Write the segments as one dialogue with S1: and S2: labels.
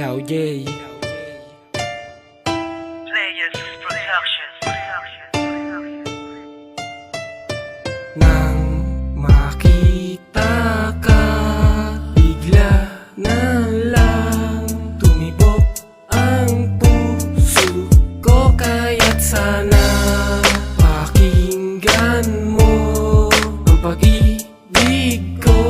S1: Daw J.
S2: Players Productions.
S1: Nang makita ka, bigla na lang tumibok ang puso ko. Kaya't sana pakinggan mo ang pag-ibig ko.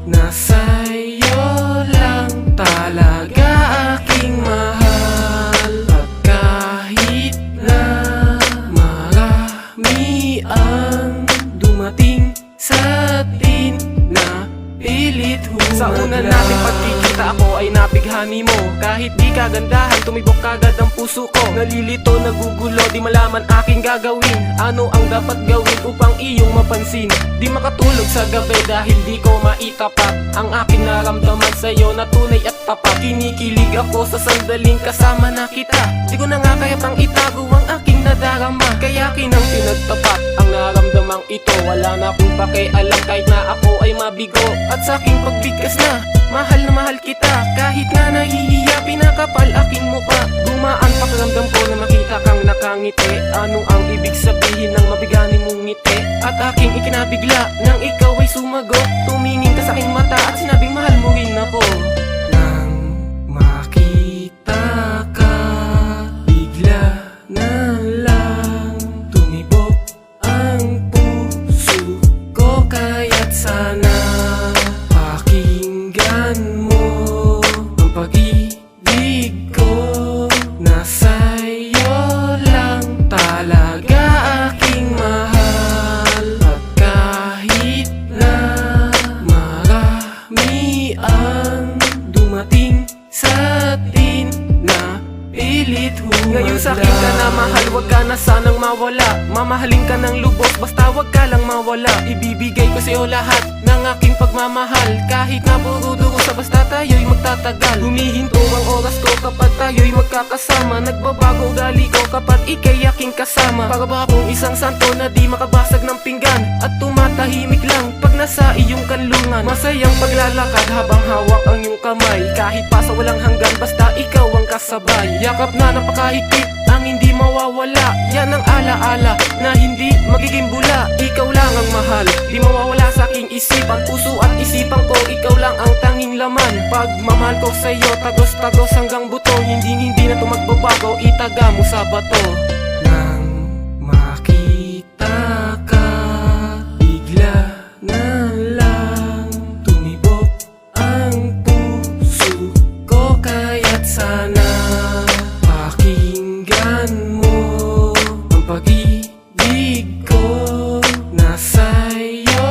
S1: Nasa'yo lang talaga aking mahal. At kahit na marami ang dumating sa atin na pilit humagla. Sa una nating pagkikita ako ay nabighani mo. Kahit di kagandahan, tumibok kagad ang puso ko. Nalilito, nagugulo, di malaman aking gagawin. Ano ang dapat gawin upang iyong mapansin? Di makatulog sa gabi dahil di ko maitapat ang aking naramdaman sa'yo na tunay at tapat. Kinikilig ako sa sandaling kasama na kita. Di ko na nga kaya pang itago ang aking nadarama. Kaya kinang pinagtapat ang naramdamang ito. Wala na akong pakialam kahit na ako ay mabigo. At sa aking pagbigkas na mahal kita. Kahit nga nahihiya, pinakapal aking mukha. Gumaan pakiramdam ko na makita kang nakangiti. Ano ang ibig sabihin ng mabigani mong ngiti? At aking ikinabigla nang ikaw ay sumagot. Tumingin ka sa aking mata at sinabing mahal mo rin ako. Nang makita ka, bigla na lang tumibok ang puso ko. Kaya't sana pakinggan mo ang pag-ibig ko. Nasa'yo lang talaga aking mahal. At kahit na marami ang dumating sa atin na pilit humagla. Ngayon sa'kin ka na mahal, wag ka na sanang mawala. Mamahalin ka ng lubos, basta wag ka lang mawala. Ibibigay ko sa'yo lahat ng aking pagmamahal. Kahit na puro dugo sa basta tayo'y magtatagal. Humihinto ang oras ko kapag tayo'y magkakasama. Nagbabago ugali ko kapag ika'y aking kasama. Para ba akong isang santo na di makabasag ng pinggan at tumatahimik lang pag nasa iyong kanlungan. Masayang paglalakad habang hawak ang iyong kamay. Kahit pa sa walang hanggan, basta ikaw ang kasabay. Yakap na napakahigpit ang hindi mawawala. Yan ang alaala na hindi magiging bula. Ikaw lang ang mahal, di mawawala sa aking isipan. Puso at isipan ko, ikaw lang ang tanging laman. Pagmamahal ko sa'yo, tagos-tagos hanggang buto. Hindi na ito magbabago, itaga mo sa bato. Nang makita ka, bigla na lang tumibok ang puso ko. Kaya't sana pakinggan mo ang pag-ibig ko. Nasa'yo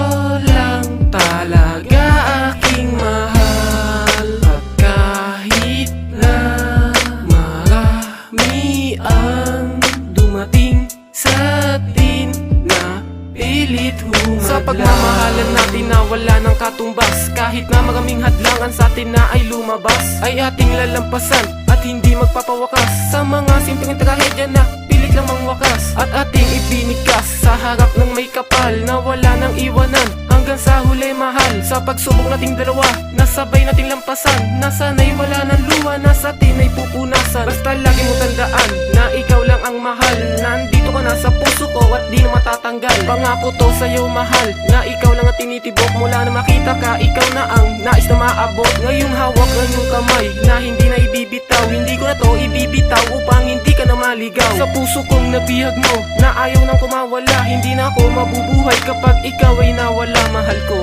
S1: lang talaga aking mahal. At kahit na marami ang dumating sa atin na pilit humagla. Sa pagmamahalan natin na wala ng katumbas, kahit na maraming hadlangan sa atin na ay lumabas, ay ating lalampasan at hindi magpapawakas sa mga simpleng trahedya na pilit lang mangwakas. At ating ibinigkas sa harap ng may kapal na wala nang iwanan hanggang sa huli mahal. Sa pagsubok nating dalawa, nasabay nating lampasan. Nasana'y wala ng luha, nasa atin ay pupunasan. Basta lagi mo tandaan na ikaw lang ang mahal. Nandito ka na sa puso ko at di na matatanggal. Pangako to sa'yo mahal, na ikaw lang ang tinitibok. Mula na makita ka, ikaw na ang nais na maabot. Ngayong hawak ng iyong kamay na hindi na ibibitaw. Hindi ko na to ibibitaw upang hindi ka na maligaw. Sa puso kong nabihag mo na ayaw nang kumawala. Hindi na ako mabubuhay kapag ikaw ay nawala, mahal ko.